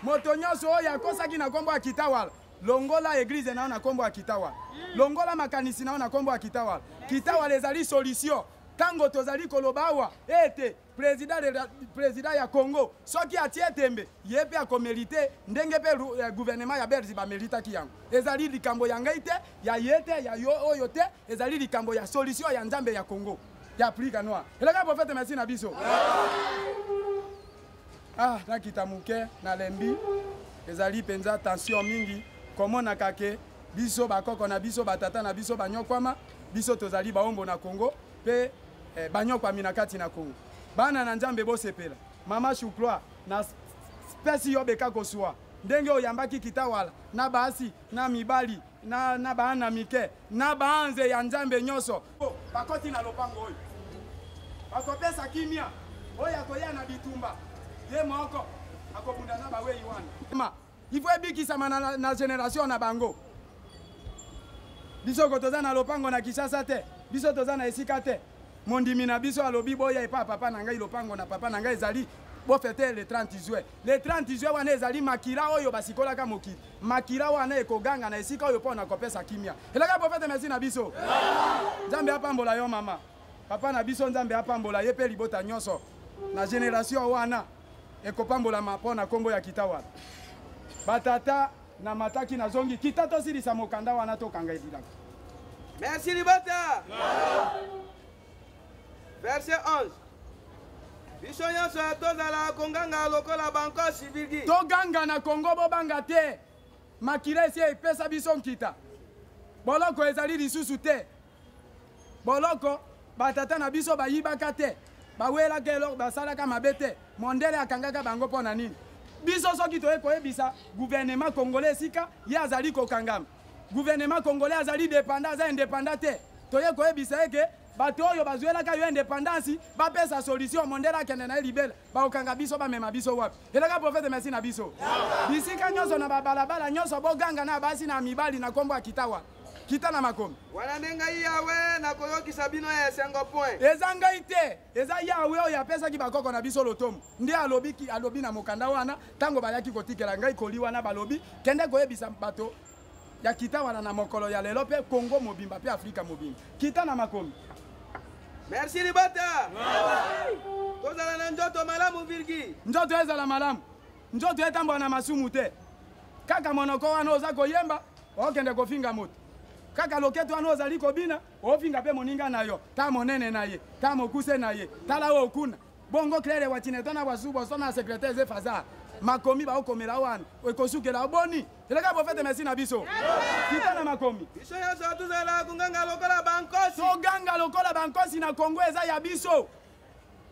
moto nyonso oyo akosaki na kombo ya Kitawala longola église na kombo ya Kitawala longola makanisi na kombo ya Kitawala Kitawala ezali solution tango tozali koloba awa ete président ya Congo soki atie tembe ye pe akomelite ndenge pe gouvernement ya Belgique bamelitaki yango ezali likambo ya ngai te ya ye te ya yo oyo te ezali likambo ya solution ya nzambe ya Congo ya Afrika noire elaka prophète merci na biso nakita muke na lembi ezali penza tension mingi komona kake biso bakoko na biso batata na biso banyokwama biso tozali baombo na Congo pe banyokwami na kati na Congo bana na nzambe bosepela mama Shukroa na spesi yo beka koswa ndenge oyambaki Kitawala na basi na mibali na baana mike na baanze ya nzambe nyonso bakoti na lopango oyo bakopesa kimia oyo akoya na bitumba ye moko akobunda na baweyi wana ifo ebikisama na generation na bango biso kotoza na lopango na Kinshasa te biso toza na esika te mondimi na biso alobi boya epa papa na ngai lopango na papa na ngai ezali bofete le 30 juillet le 30 juillet wana ezali makila oyo basikolaka mokili makila wana ekoganga na esika oyo mpo na kopesa kimia elaka prophète merci na biso nzambe apambola yo mama papa na biso nzambe apambola ye pe libota nyonso na generation wana ekopambolama mpo na kombo ya Kitawala batata na mataki na zongi kita tosilisa mokanda wana tokanga ebilaka merci libota verset 11 biso nyonso tozala konganga lokola bankosi virgi toganga na Congo bobanga te makila esi epesa biso nkita boloko ezali lisusu te boloko batata na biso bayibaka te bawelaka eloko basalaka mabe te mondele akangaka bango mpo na nini biso soki toye koyebisa gouvernement congolais esika ye azali kokangama gouvernement congolais azali dépendant aza indépendant te toye koyebisa eke bato oyo bazwelaka yo indépendance bapesa solution mondele akende na ye libela bakokanga biso bamema biso wapi elaka prophète merci na biso bisika nyonso na babalabala nyonso boganga na basi na mibali na kombo ya Kitawala kita na makomi wana nde ngai yawe nakoyokisa bino ya esengo point eza ngai te eza yawe oyo apesaki bakoko na biso lotomo nde alobi na mokanda wana ntango bayaki kotikela ngai koli wana balobi kende koyebisa bato ya Kitawala na mokolo ya lelo mpe Congo mobimba mpe Afrika mobimba kita na makomi merci libota tozala na nzoto malamu virgi nzoto ezala malamu nzoto etambola na masumu te kaka monoko wana oza koyemba okende kofinga moto kaka loketo wana ozali kobina ofinga mpe moninga na yo ta monene na ye ta mokuse na ye tala oyo okuna bongo claire watineto na bwasubo so na secrétaire zefaza makomi baokomela wana ekosukela boni eleka prophète merci na biso kita na makomi biso nyonso tozala konganga lokola bankosi toganga lokola bankosi na Congo eza ya biso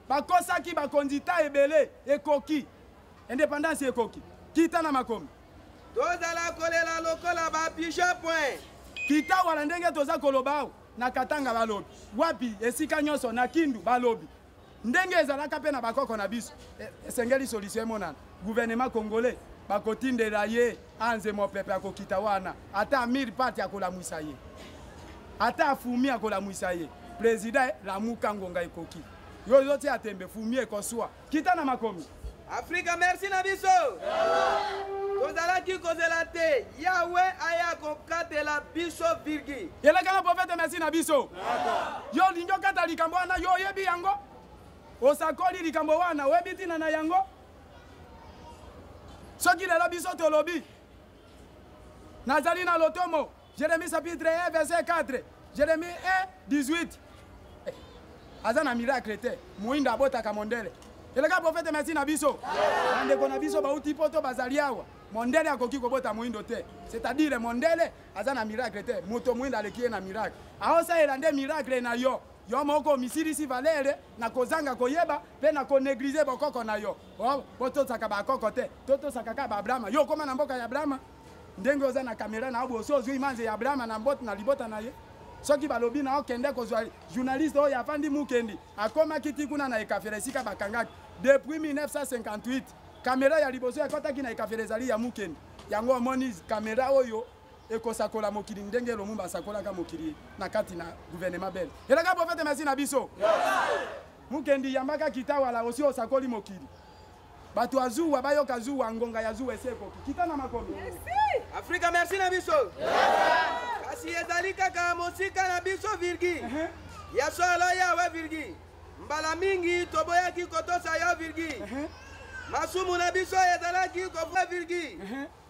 bakosaki bakondita ebele ekoki indépendance ekoki kita na makomi tozala kolela lokola bapiche point Kitawala ndenge toza koloba na Katanga balobi wapi esika nyonso na Kindu balobi ndenge ezalaka pe na bakoko na biso esengeli solution monana gouvernement congolais bakotindela ye anze mopepe akokita wana ata 1000 parti akolamwisa ye ata afumi akolamwisa ye président lamuka ngonga ekoki yo yote atembe fumi ekoswa kita na makomi Afrika merci na biso tozalaki kozela te yawe aya kokatela biso virgi elaka na prophète merci na biso yo lingi okata likambo wana yo oyebi yango osakoli likambo wana oyebi ntina na yango soki lelo biso tolobi nazali na lotomo Jérémie chapitre 1 verset 4 Jérémie 1 18 aza na miracle te moyindo abotaka mondele eleka prophète merci na biso bandeko na biso bauti poto bazali awa mondele akoki kobota moyindo te c'est-à-dire mondele aza na miracle te moto moyindo aleki ye na miracle aosalela nde miracle na yo yo moko misilisi valere na kozanga koyeba pe na koneglize bokoko na yo botosaka bakoko te totosaka ka babrama yo koma na mboka ya brama ndenge oza na kamera na obo ozwi imanze ya brama na mbota na libota na ye soki balobi na okende kozwa journaliste oyo afandi mukendi akoma kiti kuna na ekafere sika bakangaki depuis 1958 kamera ya liboso ekotaki na ekafere ezali ya mukendi yango omoni kamera oyo ekosakola mokili ndenge Lumumba asakolaka mokili na kati na gouvernement bel elaka prophète merci na biso mukendi yambaka kitawala osi osakoli mokili bato azuwa bayoka zuwa ngonga ya zuwa esekoki kita na makomi Afrika merci na biso kasi ezali kaka mosika na biso virgi ya solo yawe virgi mbala mingi toboyaki kotosa yo virgi masumu na biso ezalaki kofua virgi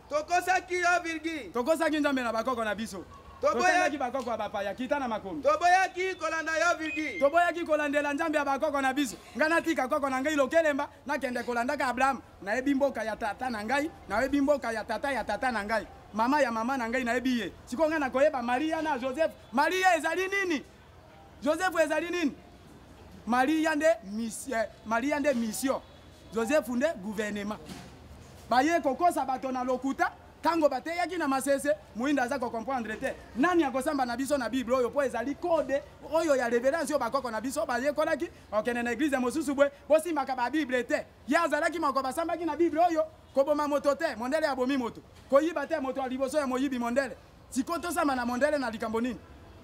tokosaki yo virgi tokosaki nzambe na bakoko na biso toboyaki bakoko ya bapaya kita na makomi toboyaki kolanda yo virgi toboyaki kolandela nzambe ya bakoko na biso ngai natika koko na ngai lokelemba nakende kolandaka Abraham nayebi mboka ya tata na ngai nayebi mboka ya tata na ngai mama ya mama na ngai nayebi ye siko ngai nakoyeba Maria na Joseph Maria ezali nini Joseph ezali nini Maria nde mission Joseph nde gouvernement baye kokosa bato na lokuta tango bateyaki na masese muinda aza comprendre te nani akosamba na biso na Bible oyo po ezali code oyo ya révérence oyo bakoko na biso bayekolaki okende na église mosusu bwe bosimbaka ba Bible te ya azalaki moko basambaki na Bible oyo koboma moto te mondele ya bomi moto koyiba te moto aliboso ya moyibi mondele siko tosamba na mondele na likambo nini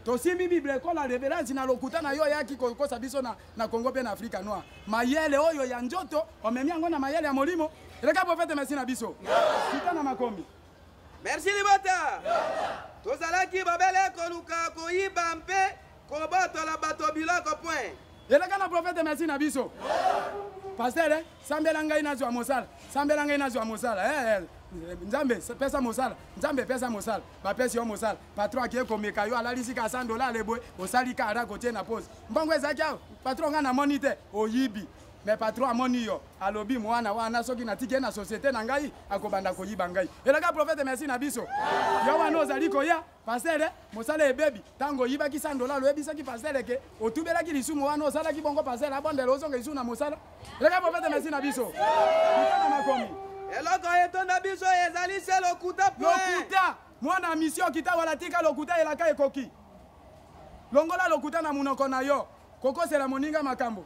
tosimbi Bible ekola révérence na lokuta na yo yaki kokosa biso na Congo pe na Afrika noire mayele oyo ya njoto omemi yango na mayele ya molimo eleka prophète merci na biso kita na makombi merci libota tozalaki babele koluka koyiba mpe kobotola bato biloko point eleka na prophète merci na biso pasteur sambela ngai nazwa mosala sambela ngai nazwa mosala nzambe pesa mosala nzambe pesa mosala bapesi yo mosala patron akie komeka yo alalisika $100 lebwe osali kara kotie na pose mbongo ezaki awo patron nga namoni te oyibi mais patron amoni yo alobi mwana wana soki natiki na société na ngai akobanda koyiba ngai elaka prophète merci na biso yo wana ozali koya pasteur mosala ebebi tango yibaki $100 loyebisaki pasteur ke otubelaki lisumu wana osalaki bongo pasteur abondela ozonga isu na mosala elaka prophète merci na biso kitana makomi eloko etonda biso ezali se lokuta lokuta mwana mission kita wala tika lokuta elaka ekoki longola lokuta na munoko na yo kokosela moninga makambo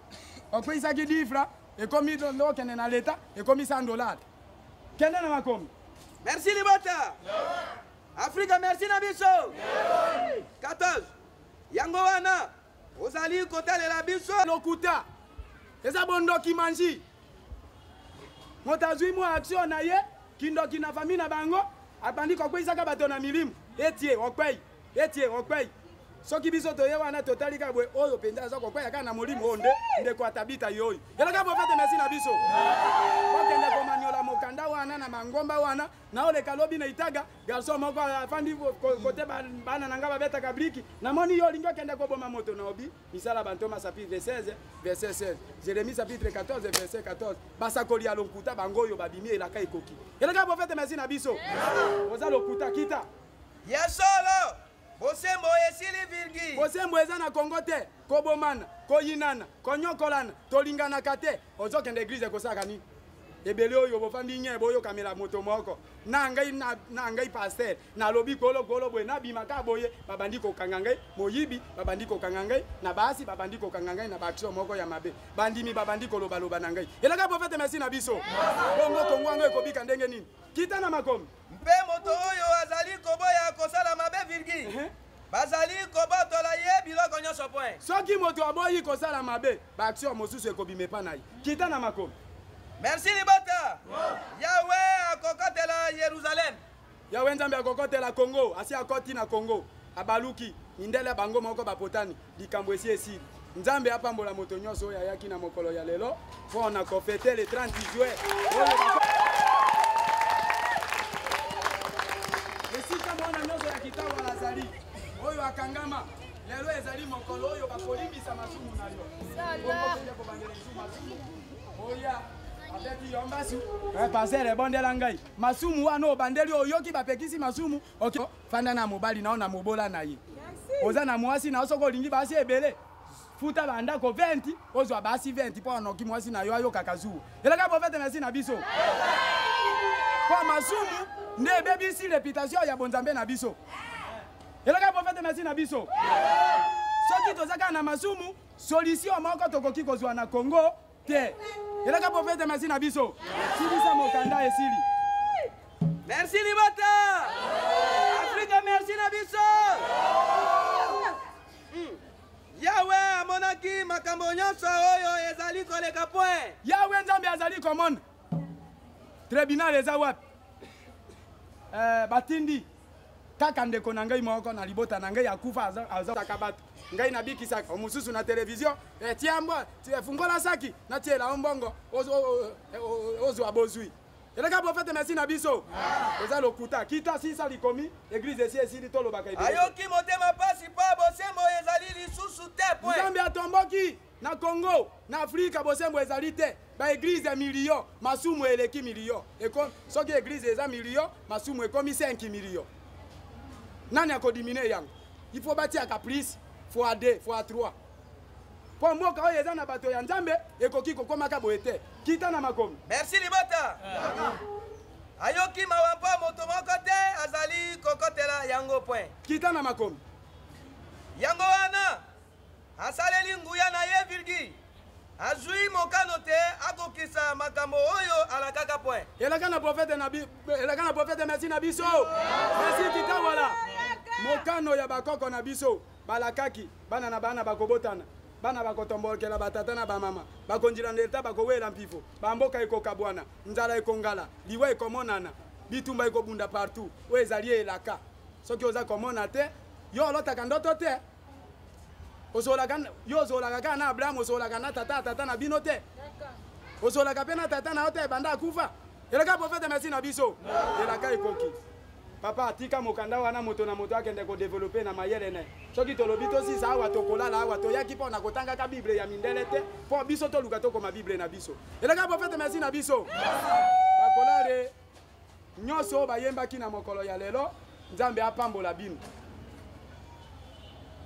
okwisaki difra ekomi lokende na leta ekomi $100 kende na makomi merci libota Afrika merci na biso 14 yango wana ozali kotalela biso lokuta eza bondoki manji moto azwi mwa action na ye kindoki na famille na bango abandi kokwisaka bato na milimu etie okwei soki biso toye wana totalika bwe oyo penza aza kokweya kaka na molimo oyo ndeko atabita ye oyo elaka prophète merci na biso okende komaniola mokanda wana na mangomba wana na oleka lobi na itaga garçon moko afandi kote bana na nga babetaka briki namoni yo olingi okende koboma moto na obi misala bantoma chapitre 16 verset 16 Jérémie chapitre 14 verset 14 basakoli ya lokuta bango oyo babimi elaka ekoki elaka prophète merci na biso oza lokuta kita ya solo bosembo esili virgi bosembo eza na Congo te kobomana koyinana konyokolana tolinganaka te ozokende église kosaka nini ebele oyo bofandi nye boyokamela moto moko na ngai pasteur nalobi kolokolo boye nabimaka boye babandi kokanga ngai moyibi babandi kokanga ngai na basi babandi kokanga ngai na baaction moko ya mabe bandimi babandi kolobaloba na ngai elaka prophète merci na biso bongo Kongo ngo ekobika ndenge nini kita na makomi mpe moto oyo azali koboya kosala mabe virgi bazali kobotola ye biloko nyonso point soki moto aboyi kosala mabe baaction mosusu ekobima epa na ye kita na makomi merci libota Yahweh akokotela Yerusalem Yahweh nzambe akokotela Congo asi akoti na Congo abaluki indele bango moko bapotani likambo esi nzambe apambola moto nyonso oyo ayaki na mokolo ya lelo mpona kofete le 30 juin esika mwana nyonso ya kitawala azali oyo akangama lelo ezali mokolo oyo bakolimbisa masumu na yo oya abeti yombasu pasere bondela ngai masumu wana obandeli oyoki bapekisi masumu fanda na mobali nao na mobola na ye oza na mwasi na osoko olingi basi ebele futa bandako 20 ozwa basi 20 po anoki mwasi na yo ayoka kazu elaka prophète merci na biso po masumu nde bebisi réputation ya bonzambe na biso elaka prophète merci na biso soki tozaka na masumu solution moko tokoki kozwa na Congo te elaka prophète merci na biso silisa mokanda esili Merci Libota. Afrique merci na biso. Yahweh amonaki makambo nyonso oyo ezali koleka point. Yahweh nzambe azali komona. Tribunal eza wapi? Batindi kaka ndeko na ngai moko na libota na ngai akufa azaka bato. Ngai nabikisaka omususu na television tiambwa fungola saki na tiela ombongo ozo abozui. Elaka prophète merci na biso. Eza lokuta kita sisa likomi église esi esili tolobaka ibe. Ayoki motema pasi pa bosembo ezali lisusu te point. Nzambe atomboki na Congo na Afrika bosembo ezali te. Ba église million masumu eleki million. Eko soki église eza million masumu ekomi 5 million. Nani akodimine yango? Il faut bâtir à caprice fois 2 fois 3. Pour moi quand yeza na bato ya Nzambe ekoki kokomaka boete. Kita na makomi. Merci Libota. Ayoki mawampa moto moko te azali kokotela yango point. Kita na makomi. Yango wana asaleli nguya na ye virgi. Azui mokano te akokisa makambo oyo alakaka point. Elaka na prophète merci na biso. Merci kita wala. Mokano ya bakoko na biso balakaki bana na bana bakobotana. Bana bakotombolekela batata na bamama bakonjila ndeta bakowela mpifo bamboka ekokabwana nzala ekongala liwa ekomonana bitumba ekobunda partout oyo ezali elaka soki oza komona te yo olotaka ndoto te yo ozolaka kaka na Abraham ozolaka na tata na bino te ozolaka mpe na tata na yo te ebanda akufa elaka prophète merci na biso elaka ekoki papa atika mokanda wana moto na moto akende ko développer na mayele ne soki tolobi to si sa awa tokolala awa toyaki mpo na kotangaka bible ya mindele te mpo biso toluka tokoma bible na biso elaka prophète merci na biso bakolale nyonso bayembaki na mokolo ya lelo Nzambe apambola bino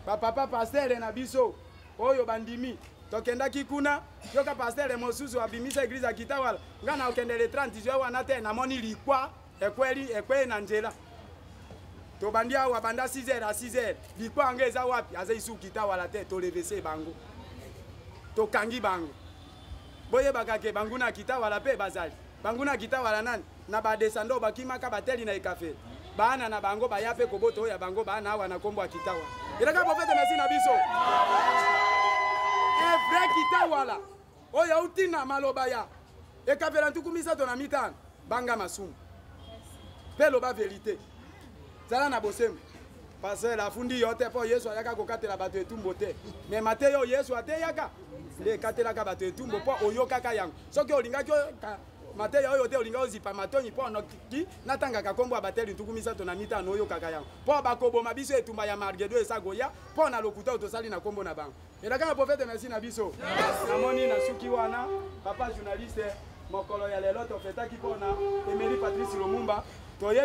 papa pasteur na biso oyo bandimi tokendaki kuna yoka pasteur mosusu abimisa église ya Kitawala ngana okendele 30 jours wana te namoni likwa ekwe na nzela to bandia wa banda 6h à 6h likwa angeza wapi aza isu Kitawala te to levese bango to kangi bango boye bakake bangu na Kitawala pe bazali bangu na Kitawala nani na ba descendo bakimaka bateli na ekafe bana na bango bayape koboto ya bango bana wana kombo Kitawala elaka prophète merci na biso e vrai Kitawala oya utina maloba ya ekavela ntukumisa to na mitano banga masumu pelo ba vérité zala na bosembo parce la fundi yote po Yesu ayaka kokatela bato etumbo te mais Mateyo Yesu ateyaka le katelaka bato etumbo po oyokaka yango soki olingaki Mateyo oyo te olinga ozipa matoni po noki natangaka kombo abateli ntukumisa to na mitano oyokaka yango po bakoboma biso etumba ya Margedo esagoya po na lokuta otosali na kombo na bango elaka na prophète merci na biso namoni na suki wana papa journaliste mokolo ya lelo tofetaki pona Emily Patrice Lumumba toye